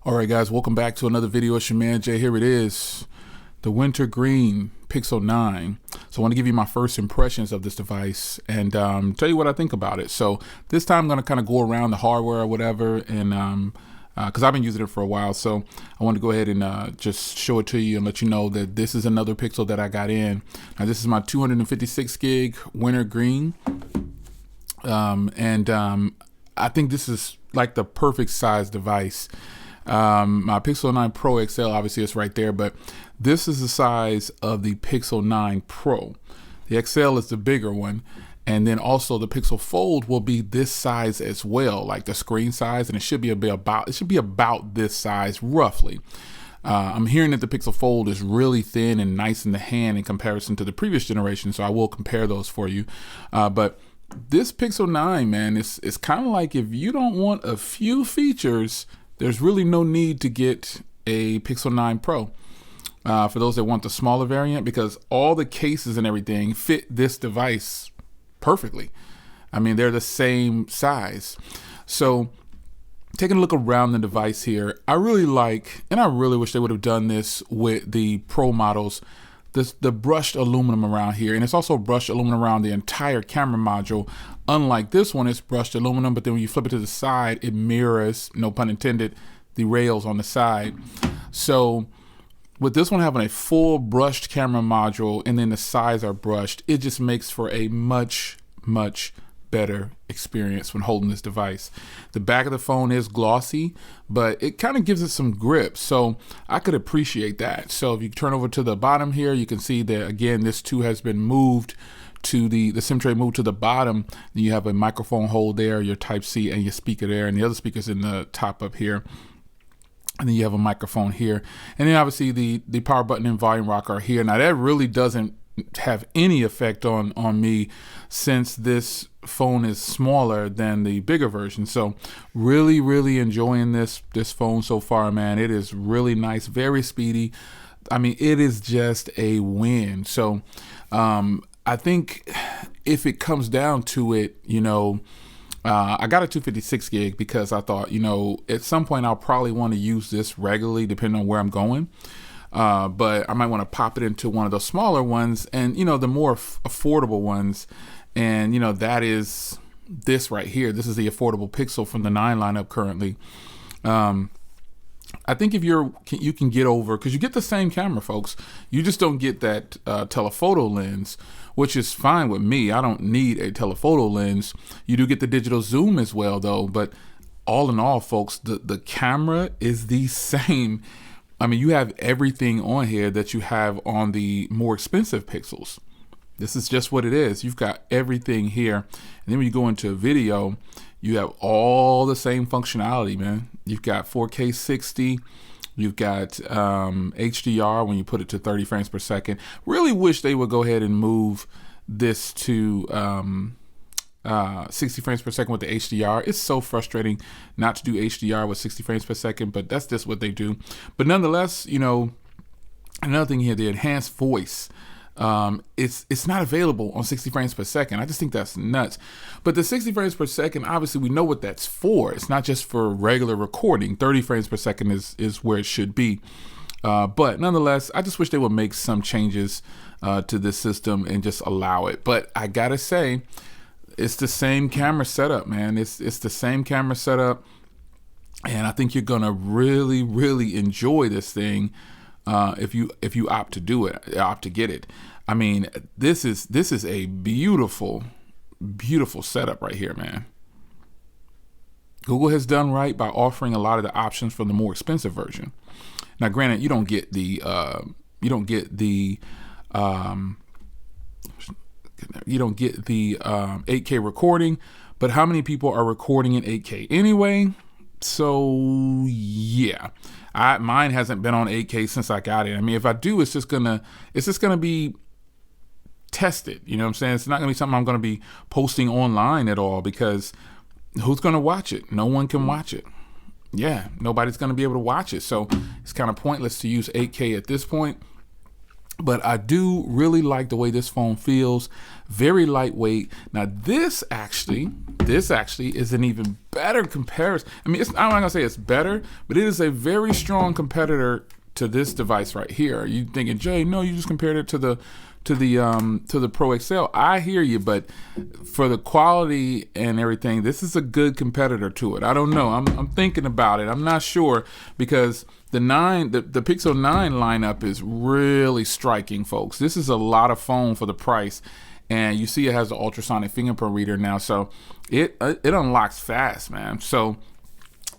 All right, guys, welcome back to another video. It's your man Jay. Here it is, the Wintergreen Pixel 9. So I want to give you my first impressions of this device and tell you what I think about it. So this time I'm going to kind of go around the hardware or whatever, and because I've been using it for a while, so I want to go ahead and just show it to you and let you know that this is another Pixel that I got in. Now this is my 256 gig Wintergreen, I think this is like the perfect size device. My Pixel 9 Pro XL, obviously it's right there, but this is the size of the Pixel 9 Pro. The XL is the bigger one, and then also the Pixel Fold will be this size as well, like the screen size, and it should be about this size roughly. I'm hearing that the Pixel Fold is really thin and nice in the hand in comparison to the previous generation, so I will compare those for you. But this Pixel 9, man, it's kind of like if you don't want a few features, there's really no need to get a Pixel 9 Pro for those that want the smaller variant, because all the cases and everything fit this device perfectly. I mean, they're the same size. So taking a look around the device here, I really like, and I really wish they would have done this with the Pro models, the brushed aluminum around here, and it's also brushed aluminum around the entire camera module. Unlike this one, it's brushed aluminum, but then when you flip it to the side, it mirrors, no pun intended, the rails on the side. So with this one having a full brushed camera module and then the sides are brushed, it just makes for a much better experience when holding this device. The back of the phone is glossy, but it kind of gives it some grip, so I could appreciate that. So if you turn over to the bottom here, you can see that again this too has been moved to the SIM tray moved to the bottom. Then you have a microphone hole there, your Type-C, and your speaker there, and the other speaker's in the top up here. And then you have a microphone here, and then obviously the power button and volume rocker are here. Now that really doesn't have any effect on me, since this phone is smaller than the bigger version. So really enjoying this phone so far, man. It is really nice, very speedy. I mean, it is just a win. So I think if it comes down to it, you know, I got a 256 gig because I thought, you know, at some point I'll probably want to use this regularly depending on where I'm going. But I might want to pop it into one of those smaller ones, and you know, the more affordable ones, and you know, that is this right here. This is the affordable Pixel from the 9 lineup currently. I think if you can get over, because you get the same camera, folks, you just don't get that telephoto lens, which is fine with me. I don't need a telephoto lens. You do get the digital zoom as well though, but all in all, folks, the camera is the same. I mean, you have everything on here that you have on the more expensive Pixels. This is just what it is. You've got everything here. And then when you go into a video, you have all the same functionality, man. You've got 4K 60. You've got HDR when you put it to 30 frames per second. Really wish they would go ahead and move this to 60 frames per second with the HDR. It's so frustrating not to do HDR with 60 frames per second, but that's just what they do. But nonetheless, you know, another thing here, the enhanced voice, it's not available on 60 frames per second. I just think that's nuts. But the 60 frames per second, obviously we know what that's for. It's not just for regular recording. 30 frames per second is where it should be. But nonetheless, I just wish they would make some changes to this system and just allow it. But I gotta say, it's the same camera setup, man. It's the same camera setup, and I think you're gonna really enjoy this thing if you opt to do it, opt to get it. I mean, this is a beautiful setup right here, man. Google has done right by offering a lot of the options from the more expensive version. Now, granted, you don't get the 8K recording, but how many people are recording in 8K anyway? So yeah, mine hasn't been on 8K since I got it. I mean, if I do, it's just gonna be tested. You know what I'm saying? It's not gonna be something I'm gonna be posting online at all, because who's gonna watch it? No one can watch it. Yeah, nobody's gonna be able to watch it. So it's kind of pointless to use 8K at this point. But I do really like the way this phone feels. Very lightweight. Now this actually is an even better comparison. I mean, I'm not gonna say it's better, but it is a very strong competitor to this device right here. Are you thinking, Jay, no, you just compared it to the Pro XL. I hear you, but for the quality and everything, this is a good competitor to it. I don't know. I'm thinking about it. I'm not sure, because the Pixel 9 lineup is really striking, folks. This is a lot of phone for the price. And you see it has the ultrasonic fingerprint reader now, so it unlocks fast, man. So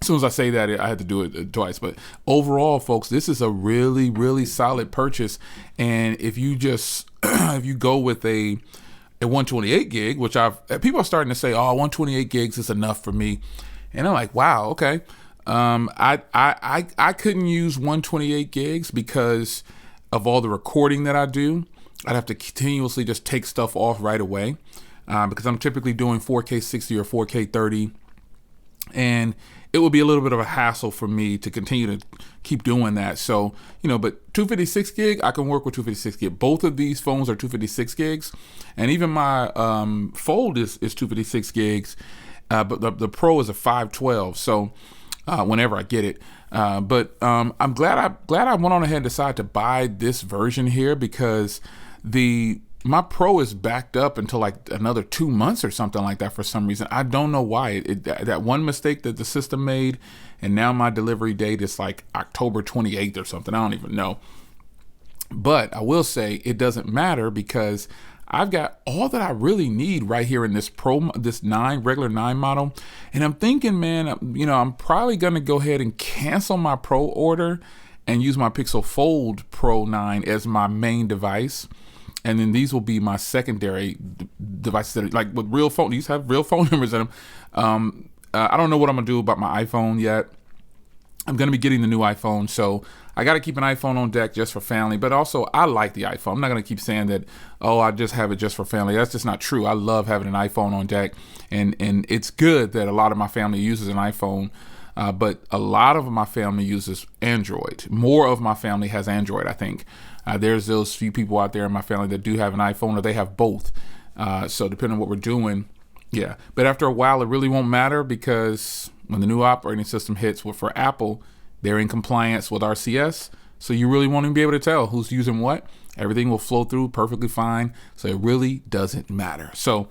as soon as I say that, I had to do it twice. But overall, folks, this is a really, really solid purchase. And if you just if you go with a 128 gig, which people are starting to say, oh, 128 gigs is enough for me, and I'm like, wow, okay. I couldn't use 128 gigs because of all the recording that I do. I'd have to continuously just take stuff off right away, because I'm typically doing 4K 60 or 4K 30, and it would be a little bit of a hassle for me to continue to keep doing that. So, but 256 gig, I can work with 256 gig. Both of these phones are 256 gigs, and even my Fold is 256 gigs, but the Pro is a 512. So whenever I get it. But I'm glad I went on ahead and decided to buy this version here, because my Pro is backed up until like another 2 months or something like that for some reason. I don't know why. That one mistake that the system made, and now my delivery date is like October 28th or something. I don't even know. But I will say it doesn't matter, because I've got all that I really need right here in this regular 9 model. And I'm thinking, man, I'm probably going to go ahead and cancel my Pro order and use my Pixel Fold Pro 9 as my main device. And then these will be my secondary devices that are like with real phone. These have real phone numbers in them. I don't know what I'm going to do about my iPhone yet. I'm going to be getting the new iPhone, so I got to keep an iPhone on deck just for family. But also, I like the iPhone. I'm not going to keep saying that, oh, I just have it just for family. That's just not true. I love having an iPhone on deck, and it's good that a lot of my family uses an iPhone, but a lot of my family uses Android. More of my family has Android, I think. There's those few people out there in my family that do have an iPhone, or they have both. So depending on what we're doing, yeah. But after a while, it really won't matter, because when the new operating system hits, for Apple, they're in compliance with RCS. So you really won't even be able to tell who's using what. Everything will flow through perfectly fine. So it really doesn't matter. So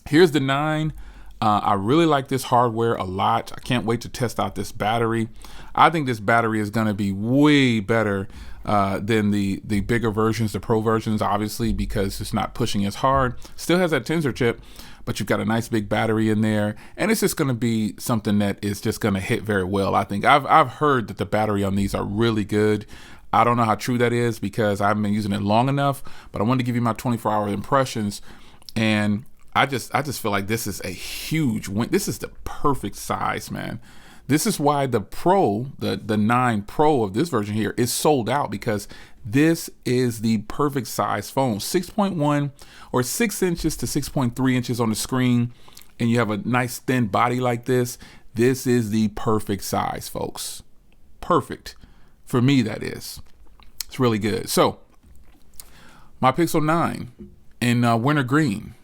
here's the 9. I really like this hardware a lot. I can't wait to test out this battery. I think this battery is going to be way better than the bigger versions, the Pro versions, obviously, because it's not pushing as hard. Still has that Tensor chip, but you've got a nice big battery in there, and it's just going to be something that is just going to hit very well. I think I've heard that the battery on these are really good. I don't know how true that is, because I haven't been using it long enough, but I wanted to give you my 24-hour impressions, and I just feel like this is a huge win. This is the perfect size, man. This is why the Pro, the 9 Pro of this version here is sold out, because this is the perfect size phone. 6.1 or 6 inches to 6.3 inches on the screen, and you have a nice thin body like this. This is the perfect size, folks. Perfect. For me, that is. It's really good. So, my Pixel 9 in wintergreen.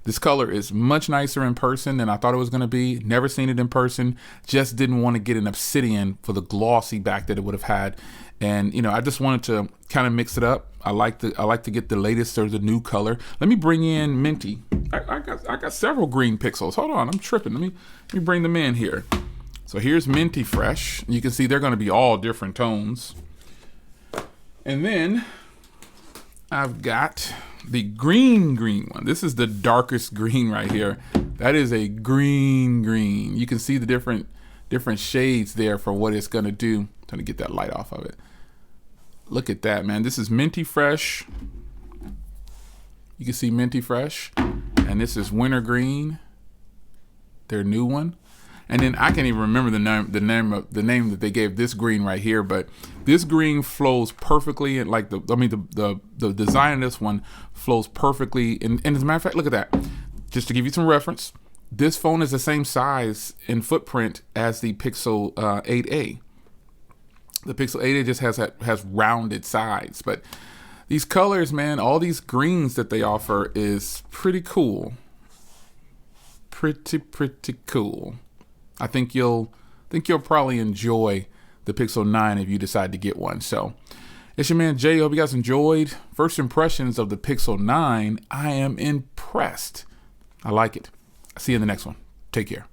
This color is much nicer in person than I thought it was going to be. Never seen it in person. Just didn't want to get an obsidian for the glossy back that it would have had. And I just wanted to kind of mix it up. I like to get the latest or the new color. Let me bring in Minty. I got several green pixels. Hold on, I'm tripping. Let me bring them in here. So here's Minty Fresh. You can see they're going to be all different tones. And then I've got the green one. This is the darkest green right here. That is a green. You can see the different shades there for what it's gonna do. I'm trying to get that light off of it. Look at that, man. This is Minty Fresh. You can see Minty Fresh, and this is Wintergreen, their new one. And then I can't even remember the name that they gave this green right here, but this green flows perfectly, and like the design of this one flows perfectly. And as a matter of fact, look at that. Just to give you some reference, this phone is the same size and footprint as the Pixel 8a. The Pixel 8 just has rounded sides, but these colors, man, all these greens that they offer is pretty cool. Pretty cool. I think you'll probably enjoy the Pixel 9 if you decide to get one. So it's your man Jay. Hope you guys enjoyed. First impressions of the Pixel 9. I am impressed. I like it. See you in the next one. Take care.